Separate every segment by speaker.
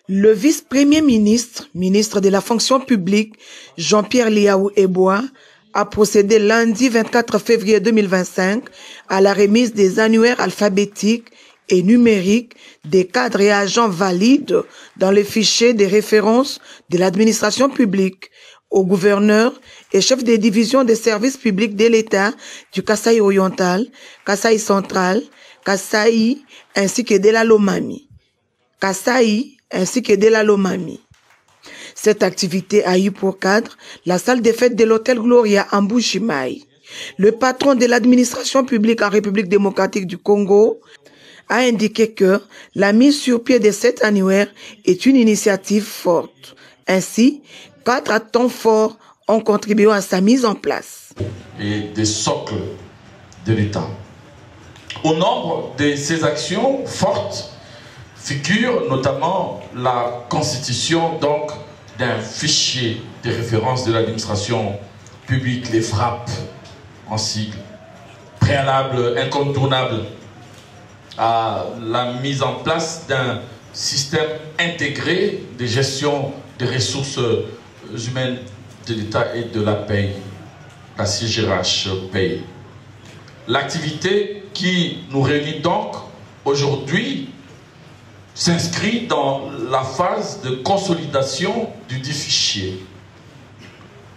Speaker 1: Le vice-premier ministre, ministre de la fonction publique, Jean-Pierre Liaou Eboa, a procédé lundi 24 février 2025 à la remise des annuaires alphabétiques et numériques des cadres et agents valides dans le fichier des références de l'administration publique au gouverneur et chef des divisions des services publics de l'État du Kasaï oriental, Kasaï central, Kasaï ainsi que de la Lomami. Kasaï ainsi que de la Lomami. Cette activité a eu pour cadre la salle des fêtes de l'hôtel Gloria à Mbujimayi. Le patron de l'administration publique en République démocratique du Congo a indiqué que la mise sur pied de cet annuaire est une initiative forte. Ainsi, 4 temps forts ont contribué à sa mise en place.
Speaker 2: Et des socles de l'État. Au nombre de ces actions fortes figure notamment la constitution donc d'un fichier de référence de l'administration publique, les FRAP en sigle, préalable incontournable à la mise en place d'un système intégré de gestion des ressources humaines de l'État et de la paye, la CGRH paye. L'activité qui nous réunit donc aujourd'hui s'inscrit dans la phase de consolidation du dit fichier.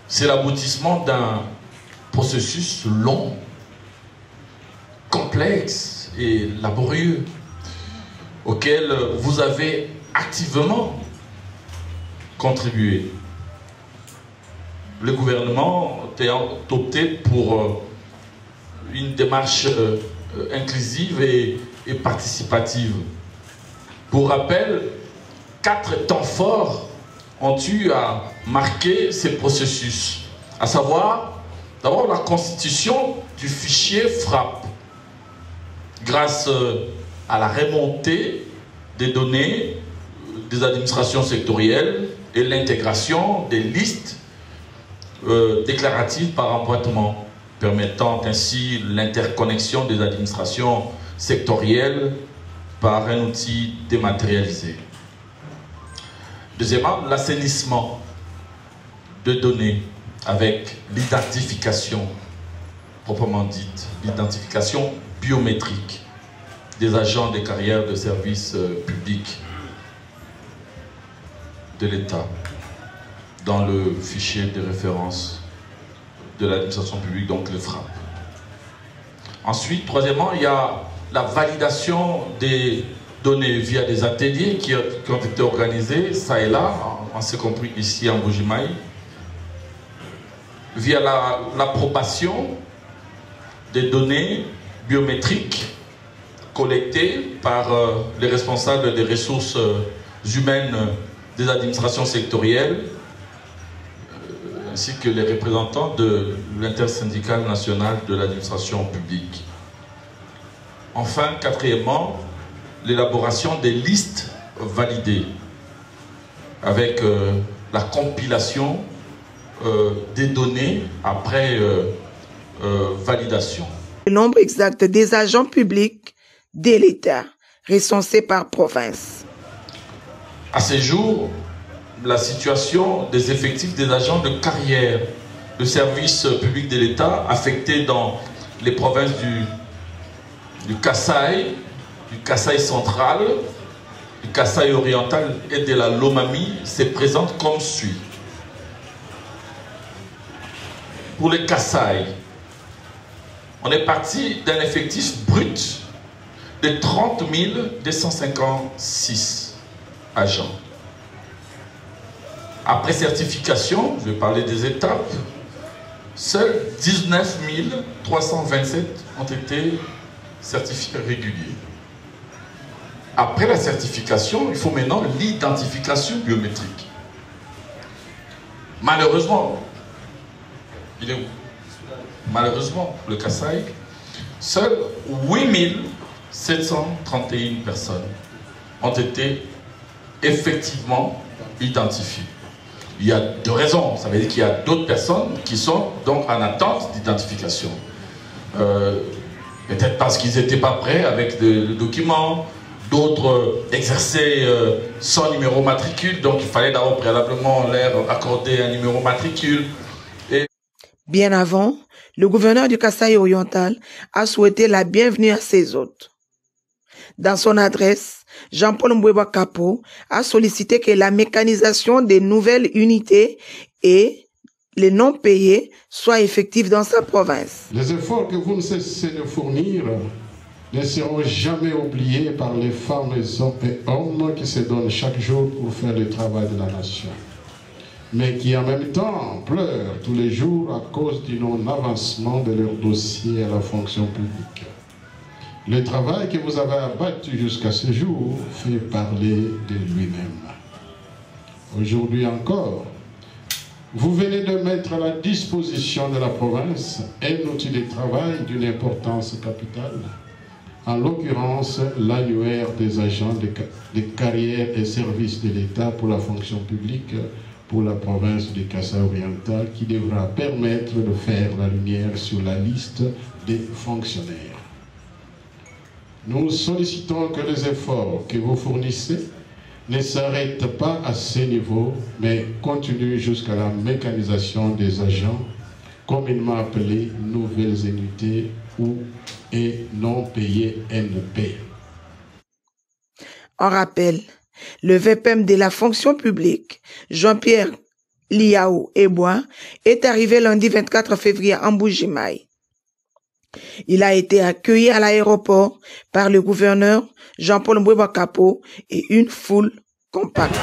Speaker 2: C'est l'aboutissement d'un processus long, complexe et laborieux, auquel vous avez activement contribué. Le gouvernement a opté pour une démarche inclusive et participative. Pour rappel, 4 temps forts ont eu à marquer ces processus, à savoir d'abord la constitution du fichier FRAP, grâce à la remontée des données des administrations sectorielles et l'intégration des listes déclaratives par emboîtement, permettant ainsi l'interconnexion des administrations sectorielles par un outil dématérialisé. Deuxièmement, l'assainissement de données avec l'identification proprement dite, l'identification biométrique des agents des carrières de services publics de l'État dans le fichier de référence de l'administration publique, donc le FRAP. Ensuite, troisièmement, il y a la validation des données via des ateliers qui ont été organisés, ça et là, on s'est compris ici en Mbujimayi, via l'approbation des données biométriques collectées par les responsables des ressources humaines des administrations sectorielles, ainsi que les représentants de l'intersyndicale nationale de l'administration publique. Enfin, quatrièmement, l'élaboration des listes validées avec la compilation des données après validation.
Speaker 1: Le nombre exact des agents publics de l'État recensés par province.
Speaker 2: À ce jour, la situation des effectifs des agents de carrière de service public de l'État affectés dans les provinces du Kasaï central, du Kasaï oriental et de la Lomami se présente comme suit. Pour les Kasaï, on est parti d'un effectif brut de 30 256 agents. Après certification, je vais parler des étapes, seuls 19 327 ont été certifiés réguliers. Après la certification, il faut maintenant l'identification biométrique. Malheureusement, il est où? Malheureusement, le Kasaï, seuls 8 731 personnes ont été effectivement identifiées. Il y a 2 raisons. Ça veut dire qu'il y a d'autres personnes qui sont donc en attente d'identification. Peut-être parce qu'ils n'étaient pas prêts avec le document, d'autres exerçaient sans numéro matricule, donc il fallait d'abord préalablement leur accorder un numéro matricule.
Speaker 1: Bien avant, le gouverneur du Kasaï oriental a souhaité la bienvenue à ses hôtes. Dans son adresse, Jean-Paul Mboueba Kapo a sollicité que la mécanisation des nouvelles unités et les non-payés soient effectifs dans sa province.
Speaker 3: Les efforts que vous ne cessez de fournir ne seront jamais oubliés par les femmes et hommes qui se donnent chaque jour pour faire le travail de la nation, mais qui en même temps pleurent tous les jours à cause du non-avancement de leur dossier à la fonction publique. Le travail que vous avez abattu jusqu'à ce jour fait parler de lui-même. Aujourd'hui encore, vous venez de mettre à la disposition de la province un outil de travail d'une importance capitale, en l'occurrence l'annuaire des agents de carrière et services de l'État pour la fonction publique pour la province du Kasaï oriental, qui devra permettre de faire la lumière sur la liste des fonctionnaires. Nous sollicitons que les efforts que vous fournissez ne s'arrêtent pas à ce niveau, mais continuent jusqu'à la mécanisation des agents, communément appelés nouvelles unités et non payés NP.
Speaker 1: En rappel, le VPM de la fonction publique, Jean-Pierre Liao Ebois, est arrivé lundi 24 février en Mbuji-Mayi. Il a été accueilli à l'aéroport par le gouverneur Jean-Paul Mboueba Kapo et une foule compacte.